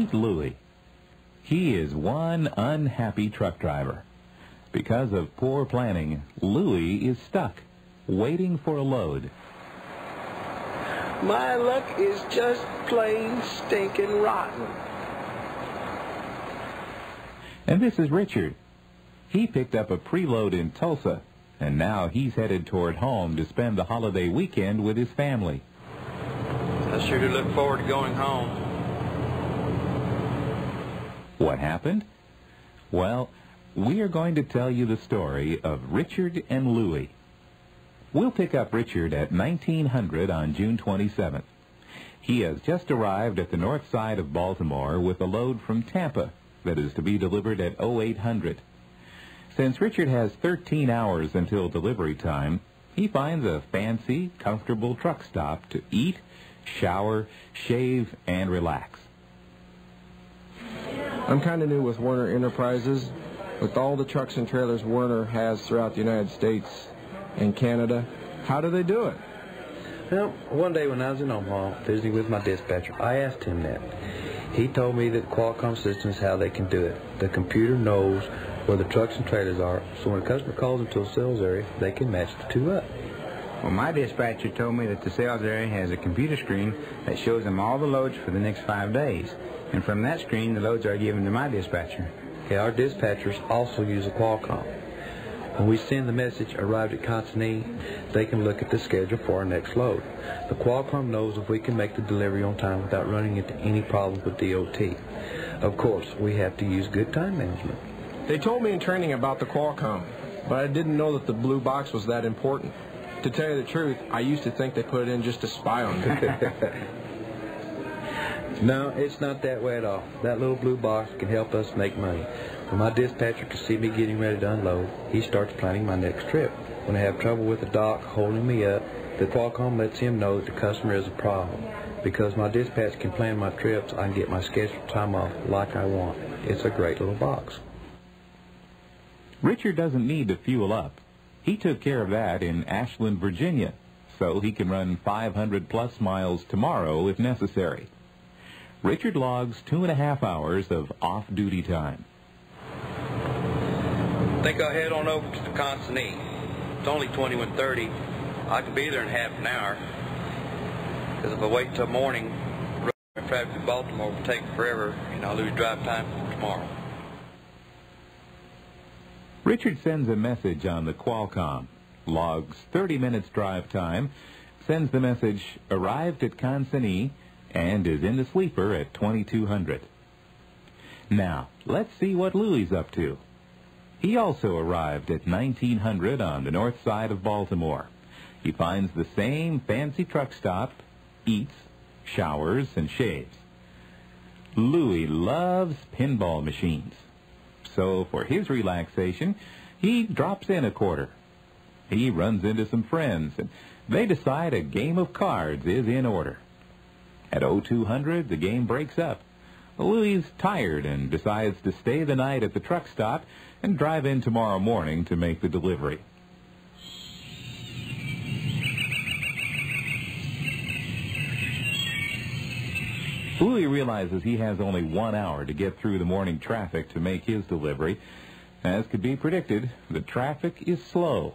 Meet Louie. He is one unhappy truck driver. Because of poor planning, Louie is stuck, waiting for a load. My luck is just plain stinking rotten. And this is Richard. He picked up a preload in Tulsa, and now he's headed toward home to spend the holiday weekend with his family. I sure do look forward to going home. What happened? Well, we are going to tell you the story of Richard and Louie. We'll pick up Richard at 1900 on June 27th. He has just arrived at the north side of Baltimore with a load from Tampa that is to be delivered at 0800. Since Richard has 13 hours until delivery time, he finds a fancy, comfortable truck stop to eat, shower, shave, and relax. I'm kind of new with Werner Enterprises. With all the trucks and trailers Werner has throughout the United States and Canada, how do they do it? Well, one day when I was in Omaha visiting with my dispatcher, I asked him that. He told me that Qualcomm system is how they can do it. The computer knows where the trucks and trailers are, so when a customer calls into a sales area, they can match the two up. Well, my dispatcher told me that the sales area has a computer screen that shows them all the loads for the next 5 days. And from that screen, the loads are given to my dispatcher. Okay, our dispatchers also use a Qualcomm. When we send the message arrived at consignee, they can look at the schedule for our next load. The Qualcomm knows if we can make the delivery on time without running into any problems with DOT. Of course, we have to use good time management. They told me in training about the Qualcomm, but I didn't know that the blue box was that important. To tell you the truth, I used to think they put it in just to spy on me. No, it's not that way at all. That little blue box can help us make money. When my dispatcher can see me getting ready to unload, he starts planning my next trip. When I have trouble with the dock holding me up, the Qualcomm lets him know that the customer is a problem. Because my dispatch can plan my trips, I can get my scheduled time off like I want. It's a great little box. Richard doesn't need to fuel up. He took care of that in Ashland, Virginia, so he can run 500-plus miles tomorrow if necessary. Richard logs 2.5 hours of off-duty time. I think I'll head on over to the consignee. It's only 21:30. I can be there in half an hour. Because if I wait till morning, traffic to Baltimore will take forever, and I'll lose drive time for tomorrow. Richard sends a message on the Qualcomm, logs 30 minutes drive time, sends the message, arrived at consignee, and is in the sleeper at 2200. Now, let's see what Louie's up to. He also arrived at 1900 on the north side of Baltimore. He finds the same fancy truck stop, eats, showers, and shaves. Louie loves pinball machines. So for his relaxation, he drops in a quarter. He runs into some friends, and they decide a game of cards is in order. At 0200, the game breaks up. Louie's tired and decides to stay the night at the truck stop and drive in tomorrow morning to make the delivery. Louie realizes he has only 1 hour to get through the morning traffic to make his delivery. As could be predicted, the traffic is slow.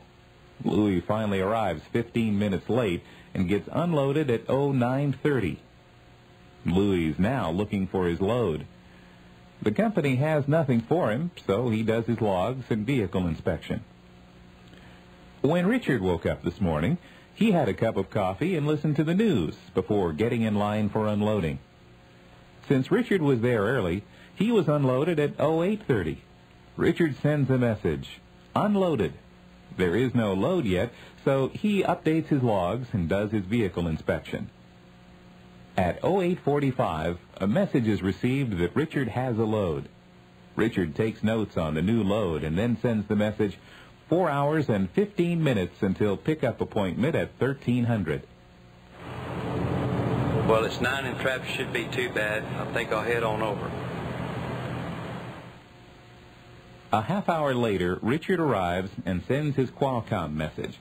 Louie finally arrives 15 minutes late and gets unloaded at 0930. Louie's now looking for his load. The company has nothing for him, so he does his logs and vehicle inspection. When Richard woke up this morning, he had a cup of coffee and listened to the news before getting in line for unloading. Since Richard was there early, he was unloaded at 0830. Richard sends a message, unloaded. There is no load yet, so he updates his logs and does his vehicle inspection. At 0845, a message is received that Richard has a load. Richard takes notes on the new load and then sends the message, 4 hours and 15 minutes until pickup appointment at 1300. Well, it's 9 and traffic should be too bad. I think I'll head on over. A half hour later, Richard arrives and sends his Qualcomm message.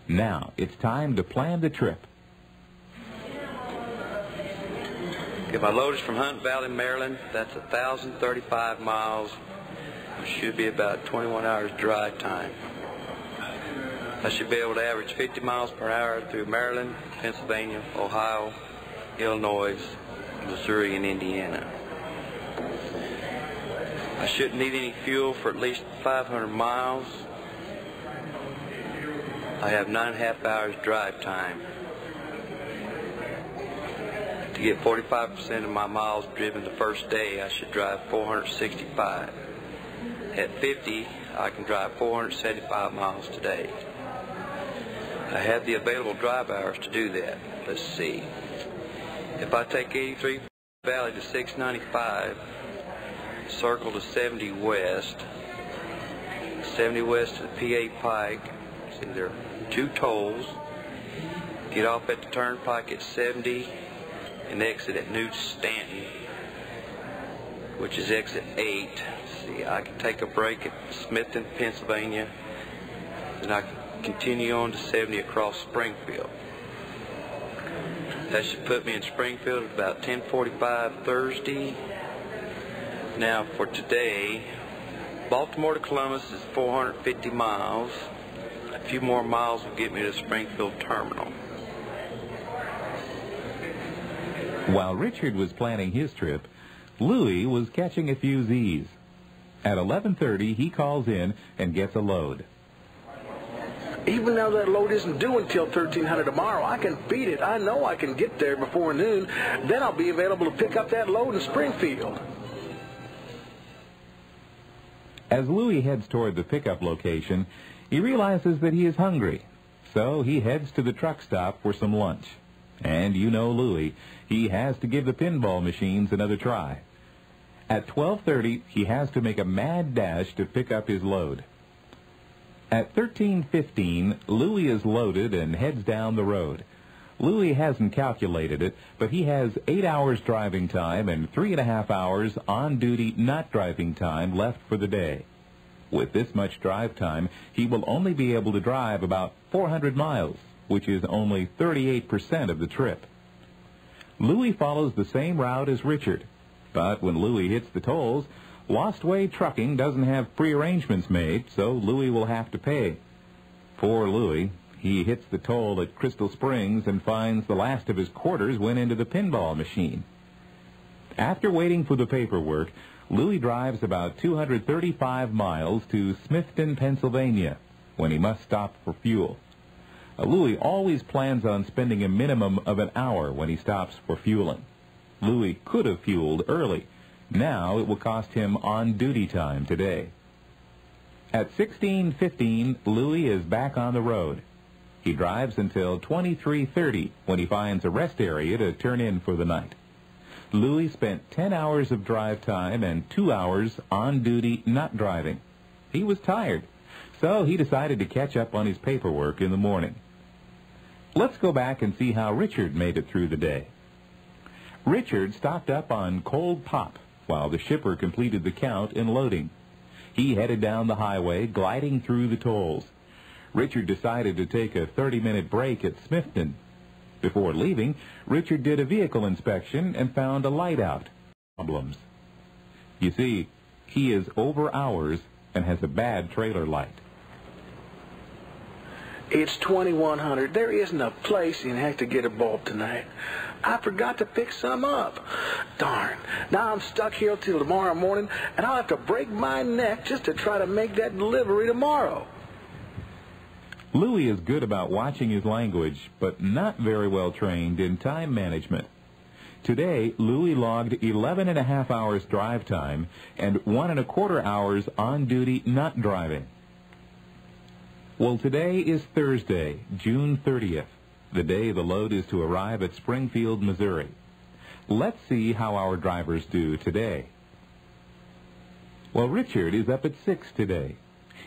Now, it's time to plan the trip. If my load is from Hunt Valley, Maryland, that's 1,035 miles. It should be about 21 hours drive time. I should be able to average 50 miles per hour through Maryland, Pennsylvania, Ohio, Illinois, Missouri, and Indiana. I shouldn't need any fuel for at least 500 miles. I have 9.5 hours drive time. To get 45% of my miles driven the first day, I should drive 465. At 50, I can drive 475 miles today. I have the available drive hours to do that. Let's see. If I take 83 Valley to 695, circle to 70 West, 70 West to the PA Pike, see there are 2 tolls, get off at the Turnpike at 70, and exit at New Stanton, which is exit 8. See, I can take a break at Smithton, Pennsylvania, then I can continue on to 70 across Springfield. That should put me in Springfield at about 10:45 Thursday. Now for today, Baltimore to Columbus is 450 miles. A few more miles will get me to the Springfield terminal. While Richard was planning his trip, Louis was catching a few Z's. At 11:30, he calls in and gets a load. Even though that load isn't due until 1300 tomorrow, I can beat it. I know I can get there before noon. Then I'll be available to pick up that load in Springfield. As Louis heads toward the pickup location, he realizes that he is hungry. So he heads to the truck stop for some lunch. And you know Louis, he has to give the pinball machines another try. At 12:30, he has to make a mad dash to pick up his load. At 13:15, Louis is loaded and heads down the road. Louis hasn't calculated it, but he has 8 hours driving time and 3.5 hours on-duty not driving time left for the day. With this much drive time, he will only be able to drive about 400 miles, which is only 38% of the trip. Louis follows the same route as Richard, but when Louis hits the tolls, Lost Way Trucking doesn't have prearrangements made, so Louis will have to pay. Poor Louis. He hits the toll at Crystal Springs and finds the last of his quarters went into the pinball machine. After waiting for the paperwork, Louis drives about 235 miles to Smithton, Pennsylvania, when he must stop for fuel. Louis always plans on spending a minimum of an hour when he stops for fueling. Louis could have fueled early. Now it will cost him on-duty time today. At 16:15, Louis is back on the road. He drives until 23:30 when he finds a rest area to turn in for the night. Louis spent 10 hours of drive time and 2 hours on-duty not driving. He was tired, so he decided to catch up on his paperwork in the morning. Let's go back and see how Richard made it through the day. Richard stocked up on cold pop while the shipper completed the count and loading. He headed down the highway, gliding through the tolls. Richard decided to take a 30-minute break at Smithton. Before leaving, Richard did a vehicle inspection and found a light out. Problems. You see, he is over hours and has a bad trailer light. It's 2100. There isn't a place in heck to get a bulb tonight. I forgot to pick some up. Darn. Now I'm stuck here till tomorrow morning, and I'll have to break my neck just to try to make that delivery tomorrow. Louis is good about watching his language, but not very well trained in time management. Today, Louis logged 11.5 hours drive time and 1.25 hours on-duty not driving. Well, today is Thursday, June 30th, the day the load is to arrive at Springfield, Missouri. Let's see how our drivers do today. Well, Richard is up at 6 today.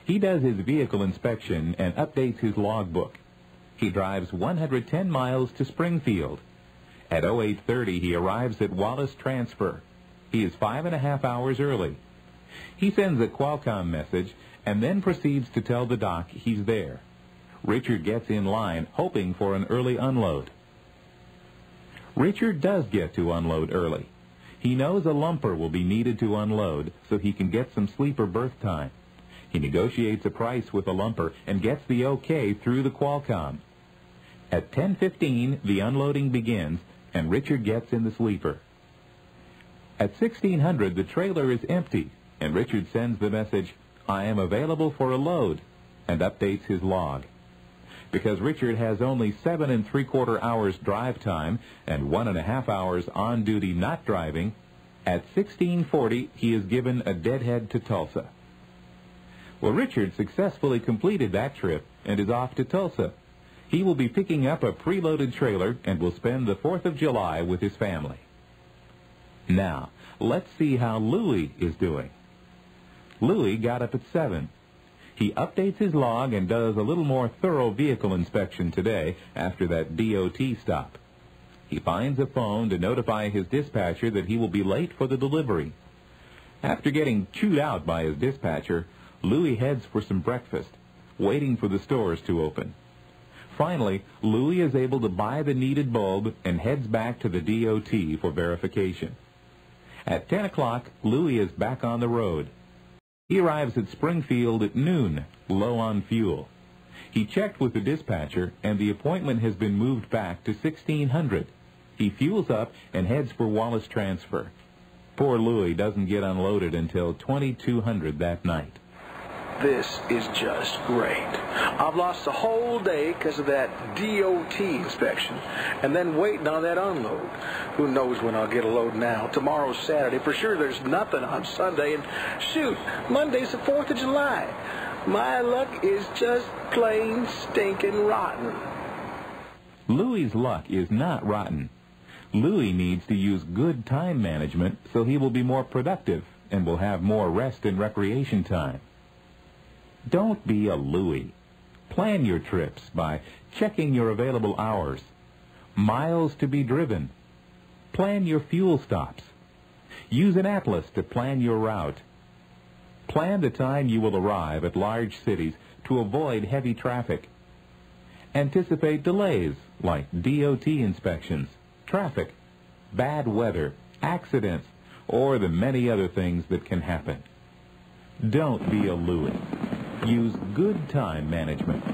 He does his vehicle inspection and updates his logbook. He drives 110 miles to Springfield. At 08:30, he arrives at Wallace Transfer. He is 5.5 hours early. He sends a Qualcomm message and then proceeds to tell the doc he's there. Richard gets in line, hoping for an early unload. Richard does get to unload early. He knows a lumper will be needed to unload so he can get some sleeper berth time. He negotiates a price with the lumper and gets the okay through the Qualcomm. At 10:15, the unloading begins, and Richard gets in the sleeper. At 1600, the trailer is empty, and Richard sends the message, "I am available for a load," and updates his log. Because Richard has only 7 3/4 hours drive time and 1.5 hours on duty not driving, at 1640 he is given a deadhead to Tulsa. Well, Richard successfully completed that trip and is off to Tulsa. He will be picking up a preloaded trailer and will spend the 4th of July with his family. Now, let's see how Louie is doing. Louie got up at 7. He updates his log and does a little more thorough vehicle inspection today after that DOT stop. He finds a phone to notify his dispatcher that he will be late for the delivery. After getting chewed out by his dispatcher, Louie heads for some breakfast, waiting for the stores to open. Finally, Louie is able to buy the needed bulb and heads back to the DOT for verification. At 10 o'clock, Louie is back on the road. He arrives at Springfield at noon, low on fuel. He checked with the dispatcher, and the appointment has been moved back to 1600. He fuels up and heads for Wallace Transfer. Poor Louie doesn't get unloaded until 2200 that night. This is just great. I've lost the whole day because of that DOT inspection and then waiting on that unload. Who knows when I'll get a load now? Tomorrow's Saturday. For sure there's nothing on Sunday. And shoot, Monday's the 4th of July. My luck is just plain stinking rotten. Louie's luck is not rotten. Louie needs to use good time management so he will be more productive and will have more rest and recreation time. Don't be a Louie. Plan your trips by checking your available hours, miles to be driven. Plan your fuel stops. Use an atlas to plan your route. Plan the time you will arrive at large cities to avoid heavy traffic. Anticipate delays like DOT inspections, traffic, bad weather, accidents, or the many other things that can happen. Don't be a Louie. Use good time management.